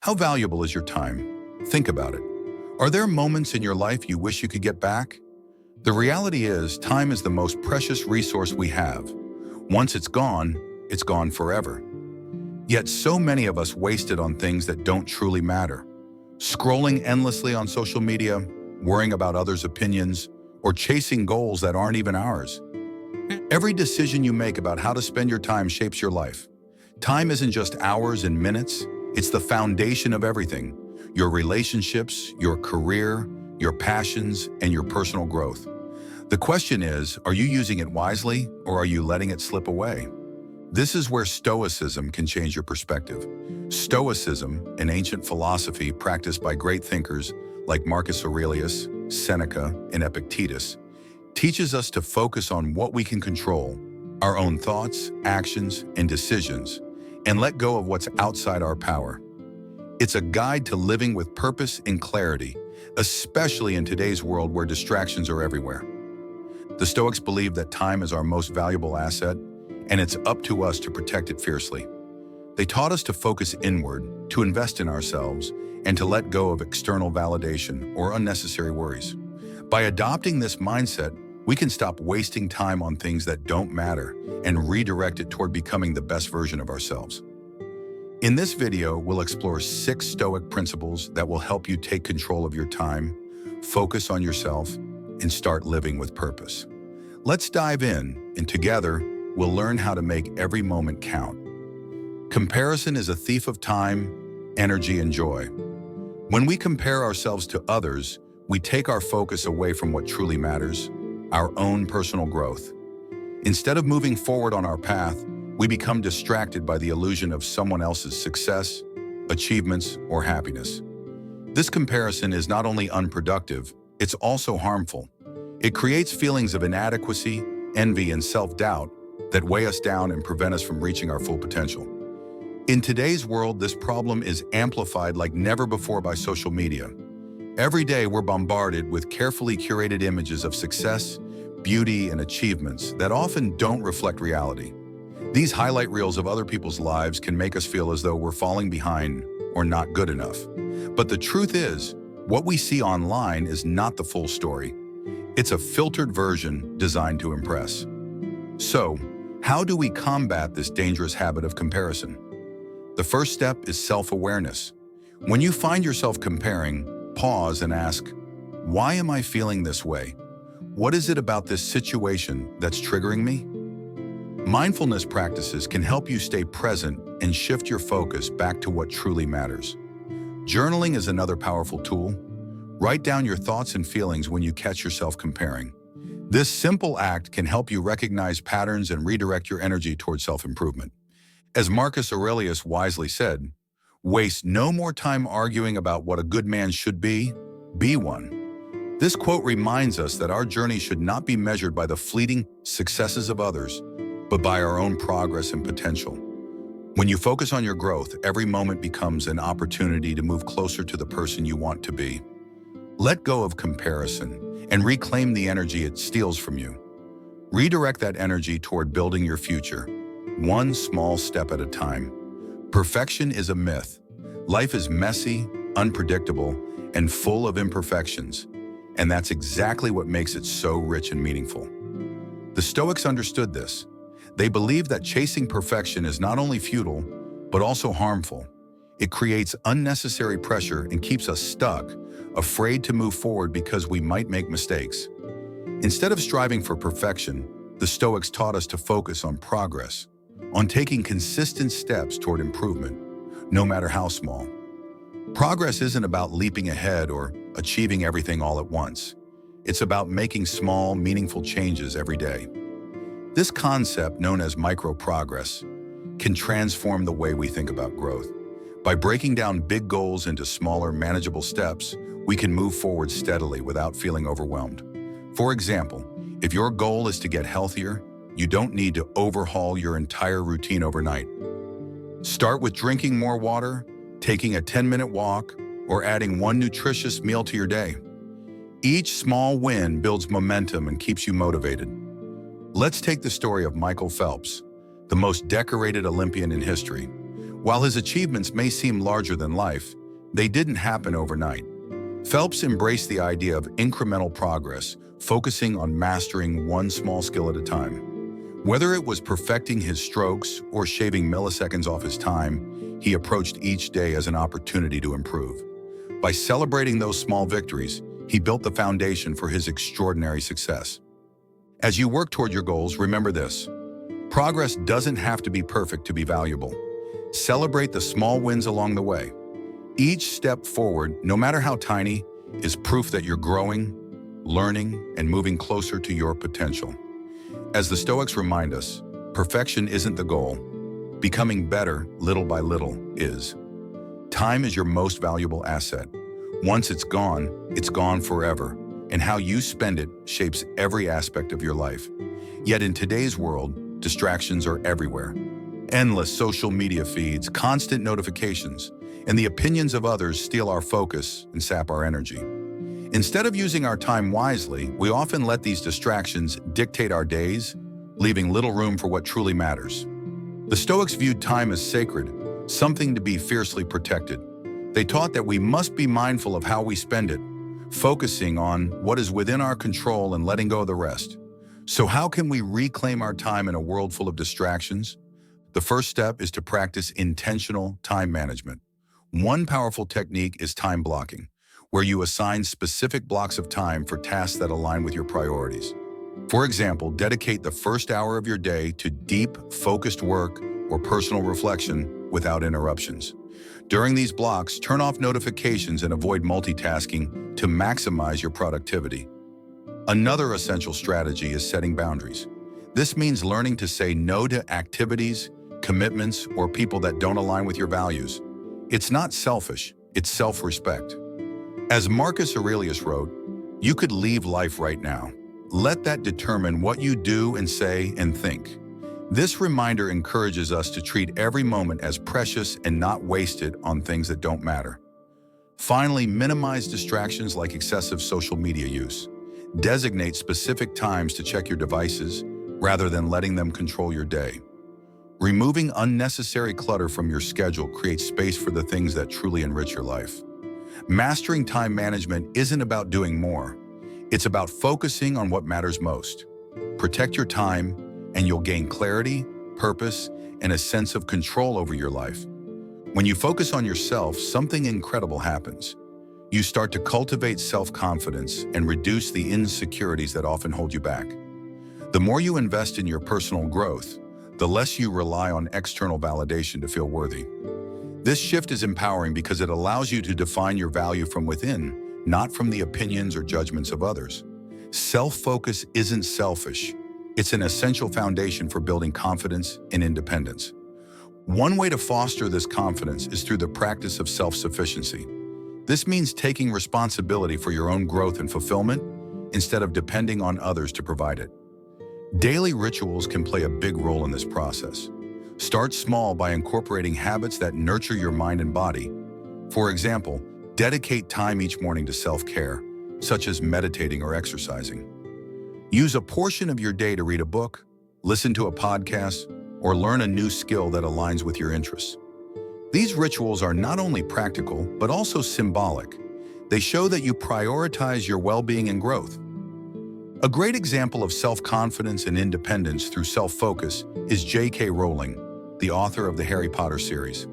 How valuable is your time? Think about it. Are there moments in your life you wish you could get back? The reality is, time is the most precious resource we have. Once it's gone forever. Yet so many of us waste it on things that don't truly matter. Scrolling endlessly on social media, worrying about others' opinions, or chasing goals that aren't even ours. Every decision you make about how to spend your time shapes your life. Time isn't just hours and minutes, it's the foundation of everything. Your relationships, your career, your passions, and your personal growth. The question is, are you using it wisely or are you letting it slip away? This is where Stoicism can change your perspective. Stoicism, an ancient philosophy practiced by great thinkers like Marcus Aurelius, Seneca, and Epictetus, teaches us to focus on what we can control, our own thoughts, actions, and decisions, and let go of what's outside our power. It's a guide to living with purpose and clarity, especially in today's world where distractions are everywhere. The Stoics believe that time is our most valuable asset, and it's up to us to protect it fiercely. They taught us to focus inward, to invest in ourselves, and to let go of external validation or unnecessary worries. By adopting this mindset, we can stop wasting time on things that don't matter and redirect it toward becoming the best version of ourselves. In this video, we'll explore 6 Stoic principles that will help you take control of your time, focus on yourself, and start living with purpose. Let's dive in, and together, we'll learn how to make every moment count. Comparison is a thief of time, energy, and joy. When we compare ourselves to others, we take our focus away from what truly matters, our own personal growth. Instead of moving forward on our path, we become distracted by the illusion of someone else's success, achievements, or happiness. This comparison is not only unproductive, it's also harmful. It creates feelings of inadequacy, envy, and self-doubt that weigh us down and prevent us from reaching our full potential. In today's world, this problem is amplified like never before by social media. Every day, we're bombarded with carefully curated images of success, beauty, and achievements that often don't reflect reality. These highlight reels of other people's lives can make us feel as though we're falling behind or not good enough. But the truth is, what we see online is not the full story. It's a filtered version designed to impress. So, how do we combat this dangerous habit of comparison? The first step is self-awareness. When you find yourself comparing, pause and ask, why am I feeling this way? What is it about this situation that's triggering me? Mindfulness practices can help you stay present and shift your focus back to what truly matters. Journaling is another powerful tool. Write down your thoughts and feelings when you catch yourself comparing. This simple act can help you recognize patterns and redirect your energy towards self-improvement. As Marcus Aurelius wisely said, waste no more time arguing about what a good man should be one. This quote reminds us that our journey should not be measured by the fleeting successes of others, but by our own progress and potential. When you focus on your growth, every moment becomes an opportunity to move closer to the person you want to be. Let go of comparison and reclaim the energy it steals from you. Redirect that energy toward building your future, one small step at a time. Perfection is a myth. Life is messy, unpredictable, and full of imperfections, and that's exactly what makes it so rich and meaningful. The Stoics understood this. They believed that chasing perfection is not only futile, but also harmful. It creates unnecessary pressure and keeps us stuck, afraid to move forward because we might make mistakes. Instead of striving for perfection, the Stoics taught us to focus on progress, on taking consistent steps toward improvement, no matter how small. Progress isn't about leaping ahead or achieving everything all at once. It's about making small, meaningful changes every day. This concept, known as micro-progress, can transform the way we think about growth. By breaking down big goals into smaller, manageable steps, we can move forward steadily without feeling overwhelmed. For example, if your goal is to get healthier, you don't need to overhaul your entire routine overnight. Start with drinking more water, taking a 10-minute walk, or adding one nutritious meal to your day. Each small win builds momentum and keeps you motivated. Let's take the story of Michael Phelps, the most decorated Olympian in history. While his achievements may seem larger than life, they didn't happen overnight. Phelps embraced the idea of incremental progress, focusing on mastering one small skill at a time. Whether it was perfecting his strokes or shaving milliseconds off his time, he approached each day as an opportunity to improve. By celebrating those small victories, he built the foundation for his extraordinary success. As you work toward your goals, remember this: progress doesn't have to be perfect to be valuable. Celebrate the small wins along the way. Each step forward, no matter how tiny, is proof that you're growing, learning, and moving closer to your potential. As the Stoics remind us, perfection isn't the goal. Becoming better, little by little, is. Time is your most valuable asset. Once it's gone forever, and how you spend it shapes every aspect of your life. Yet in today's world, distractions are everywhere. Endless social media feeds, constant notifications, and the opinions of others steal our focus and sap our energy. Instead of using our time wisely, we often let these distractions dictate our days, leaving little room for what truly matters. The Stoics viewed time as sacred, something to be fiercely protected. They taught that we must be mindful of how we spend it, focusing on what is within our control and letting go of the rest. So how can we reclaim our time in a world full of distractions? The first step is to practice intentional time management. One powerful technique is time blocking, where you assign specific blocks of time for tasks that align with your priorities. For example, dedicate the first hour of your day to deep, focused work or personal reflection without interruptions. During these blocks, turn off notifications and avoid multitasking to maximize your productivity. Another essential strategy is setting boundaries. This means learning to say no to activities, commitments, or people that don't align with your values. It's not selfish, it's self-respect. As Marcus Aurelius wrote, "You could leave life right now. Let that determine what you do and say and think." This reminder encourages us to treat every moment as precious and not waste it on things that don't matter. Finally, minimize distractions like excessive social media use. Designate specific times to check your devices rather than letting them control your day. Removing unnecessary clutter from your schedule creates space for the things that truly enrich your life. Mastering time management isn't about doing more. It's about focusing on what matters most. Protect your time, and you'll gain clarity, purpose, and a sense of control over your life. When you focus on yourself, something incredible happens. You start to cultivate self-confidence and reduce the insecurities that often hold you back. The more you invest in your personal growth, the less you rely on external validation to feel worthy. This shift is empowering because it allows you to define your value from within, not from the opinions or judgments of others. Self-focus isn't selfish. It's an essential foundation for building confidence and independence. One way to foster this confidence is through the practice of self-sufficiency. This means taking responsibility for your own growth and fulfillment instead of depending on others to provide it. Daily rituals can play a big role in this process. Start small by incorporating habits that nurture your mind and body. For example, dedicate time each morning to self-care, such as meditating or exercising. Use a portion of your day to read a book, listen to a podcast, or learn a new skill that aligns with your interests. These rituals are not only practical, but also symbolic. They show that you prioritize your well-being and growth. A great example of self-confidence and independence through self-focus is J.K. Rowling, the author of the Harry Potter series.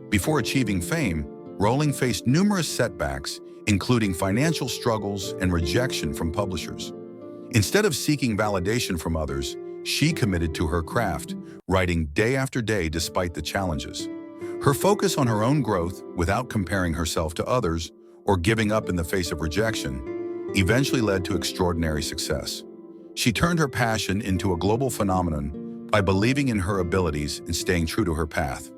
Before achieving fame, Rowling faced numerous setbacks, including financial struggles and rejection from publishers. Instead of seeking validation from others, she committed to her craft, writing day after day despite the challenges. Her focus on her own growth, without comparing herself to others or giving up in the face of rejection, eventually led to extraordinary success. She turned her passion into a global phenomenon by believing in her abilities and staying true to her path.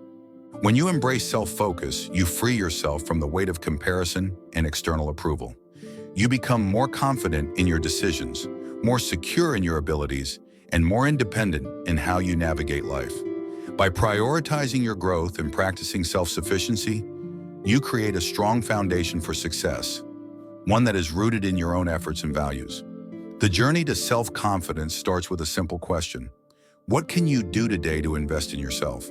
When you embrace self-focus, you free yourself from the weight of comparison and external approval. You become more confident in your decisions, more secure in your abilities, and more independent in how you navigate life. By prioritizing your growth and practicing self-sufficiency, you create a strong foundation for success, one that is rooted in your own efforts and values. The journey to self-confidence starts with a simple question: what can you do today to invest in yourself?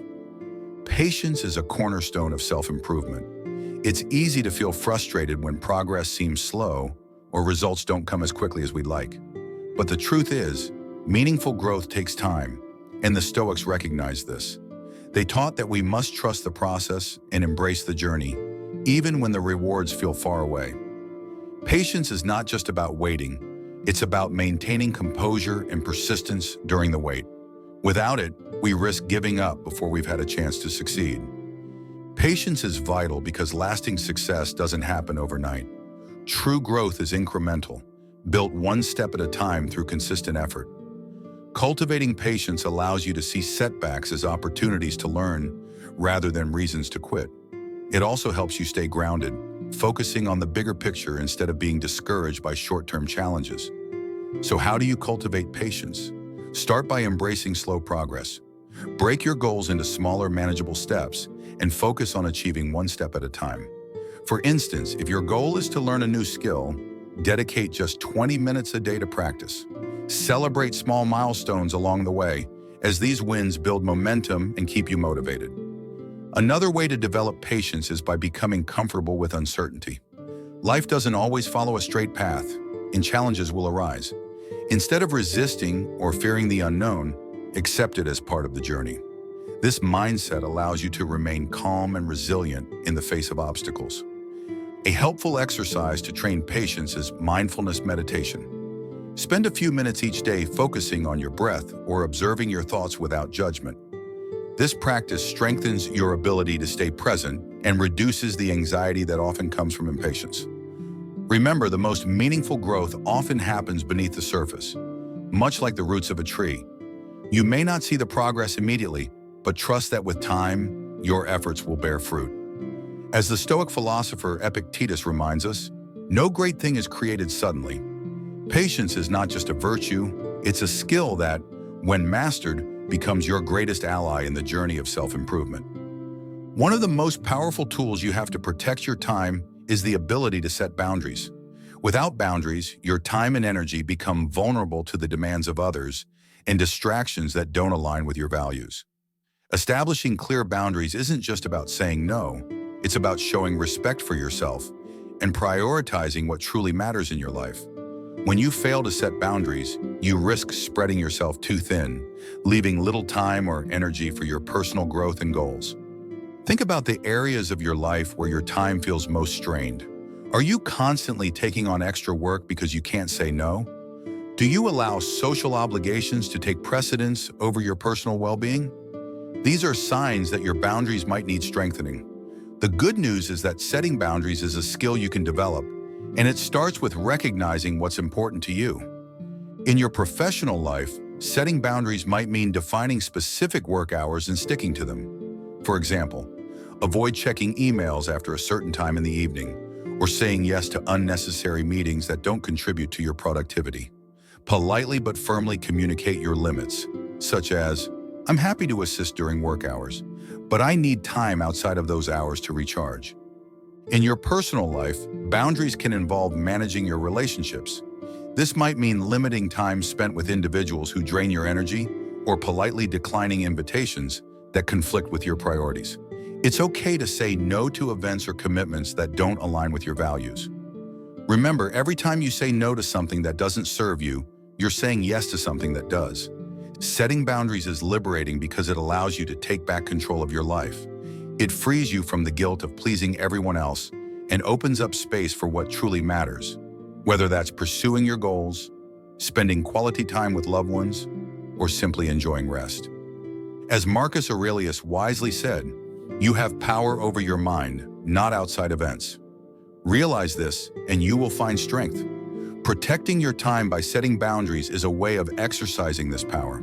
Patience is a cornerstone of self-improvement. It's easy to feel frustrated when progress seems slow or results don't come as quickly as we'd like. But the truth is, meaningful growth takes time, and the Stoics recognized this. They taught that we must trust the process and embrace the journey, even when the rewards feel far away. Patience is not just about waiting, it's about maintaining composure and persistence during the wait. Without it, we risk giving up before we've had a chance to succeed. Patience is vital because lasting success doesn't happen overnight. True growth is incremental, built one step at a time through consistent effort. Cultivating patience allows you to see setbacks as opportunities to learn rather than reasons to quit. It also helps you stay grounded, focusing on the bigger picture instead of being discouraged by short-term challenges. So how do you cultivate patience? Start by embracing slow progress. Break your goals into smaller, manageable steps and focus on achieving one step at a time. For instance, if your goal is to learn a new skill, dedicate just 20 minutes a day to practice. Celebrate small milestones along the way, as these wins build momentum and keep you motivated. Another way to develop patience is by becoming comfortable with uncertainty. Life doesn't always follow a straight path, and challenges will arise. Instead of resisting or fearing the unknown, accept it as part of the journey. This mindset allows you to remain calm and resilient in the face of obstacles. A helpful exercise to train patience is mindfulness meditation. Spend a few minutes each day focusing on your breath or observing your thoughts without judgment. This practice strengthens your ability to stay present and reduces the anxiety that often comes from impatience. Remember, the most meaningful growth often happens beneath the surface, much like the roots of a tree. You may not see the progress immediately, but trust that with time, your efforts will bear fruit. As the Stoic philosopher Epictetus reminds us, no great thing is created suddenly. Patience is not just a virtue, it's a skill that, when mastered, becomes your greatest ally in the journey of self-improvement. One of the most powerful tools you have to protect your time is the ability to set boundaries. Without boundaries, your time and energy become vulnerable to the demands of others and distractions that don't align with your values. Establishing clear boundaries isn't just about saying no, it's about showing respect for yourself and prioritizing what truly matters in your life. When you fail to set boundaries, you risk spreading yourself too thin, leaving little time or energy for your personal growth and goals. Think about the areas of your life where your time feels most strained. Are you constantly taking on extra work because you can't say no? Do you allow social obligations to take precedence over your personal well-being? These are signs that your boundaries might need strengthening. The good news is that setting boundaries is a skill you can develop, and it starts with recognizing what's important to you. In your professional life, setting boundaries might mean defining specific work hours and sticking to them. For example, avoid checking emails after a certain time in the evening, or saying yes to unnecessary meetings that don't contribute to your productivity. Politely but firmly communicate your limits, such as, "I'm happy to assist during work hours, but I need time outside of those hours to recharge." In your personal life, boundaries can involve managing your relationships. This might mean limiting time spent with individuals who drain your energy or politely declining invitations that conflict with your priorities. It's okay to say no to events or commitments that don't align with your values. Remember, every time you say no to something that doesn't serve you, you're saying yes to something that does. Setting boundaries is liberating because it allows you to take back control of your life. It frees you from the guilt of pleasing everyone else and opens up space for what truly matters, whether that's pursuing your goals, spending quality time with loved ones, or simply enjoying rest. As Marcus Aurelius wisely said, you have power over your mind, not outside events. Realize this, and you will find strength. Protecting your time by setting boundaries is a way of exercising this power.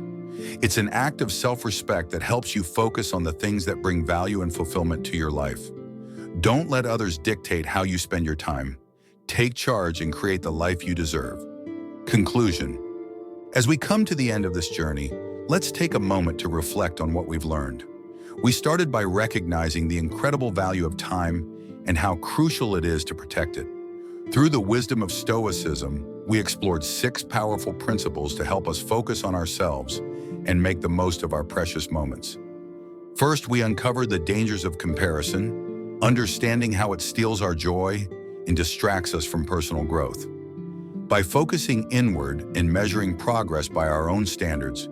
It's an act of self-respect that helps you focus on the things that bring value and fulfillment to your life. Don't let others dictate how you spend your time. Take charge and create the life you deserve. Conclusion. As we come to the end of this journey, let's take a moment to reflect on what we've learned. We started by recognizing the incredible value of time and how crucial it is to protect it. Through the wisdom of Stoicism, we explored 6 powerful principles to help us focus on ourselves and make the most of our precious moments. First, we uncover the dangers of comparison, understanding how it steals our joy and distracts us from personal growth. By focusing inward and measuring progress by our own standards,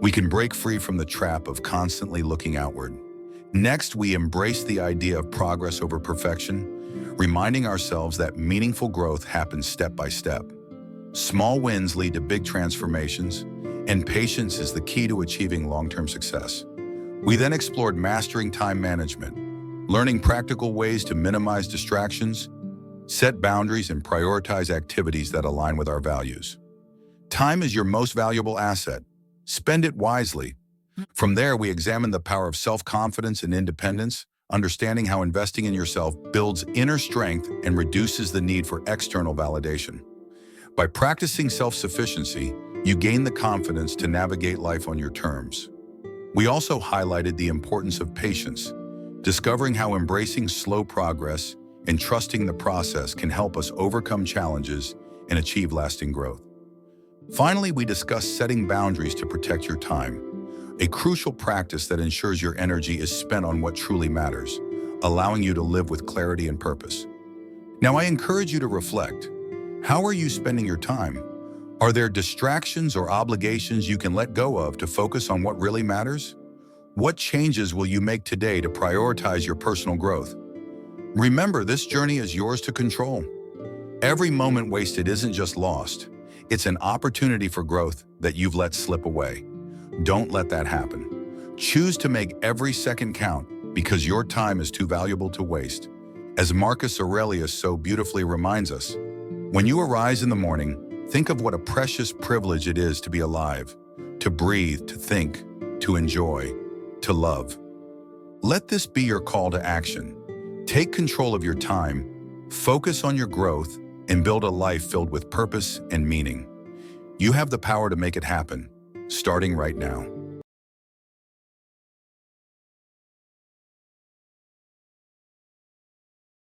we can break free from the trap of constantly looking outward. Next, we embrace the idea of progress over perfection, reminding ourselves that meaningful growth happens step by step. Small wins lead to big transformations, and patience is the key to achieving long-term success. We then explored mastering time management, learning practical ways to minimize distractions, set boundaries, and prioritize activities that align with our values. Time is your most valuable asset. Spend it wisely. From there, we examine the power of self-confidence and independence, understanding how investing in yourself builds inner strength and reduces the need for external validation. By practicing self-sufficiency, you gain the confidence to navigate life on your terms. We also highlighted the importance of patience, discovering how embracing slow progress and trusting the process can help us overcome challenges and achieve lasting growth. Finally, we discussed setting boundaries to protect your time, a crucial practice that ensures your energy is spent on what truly matters, allowing you to live with clarity and purpose. Now, I encourage you to reflect. How are you spending your time? Are there distractions or obligations you can let go of to focus on what really matters? What changes will you make today to prioritize your personal growth? Remember, this journey is yours to control. Every moment wasted isn't just lost. It's an opportunity for growth that you've let slip away. Don't let that happen. Choose to make every second count because your time is too valuable to waste. As Marcus Aurelius so beautifully reminds us, when you arise in the morning, think of what a precious privilege it is to be alive, to breathe, to think, to enjoy, to love. Let this be your call to action. Take control of your time, focus on your growth, and build a life filled with purpose and meaning. You have the power to make it happen, starting right now.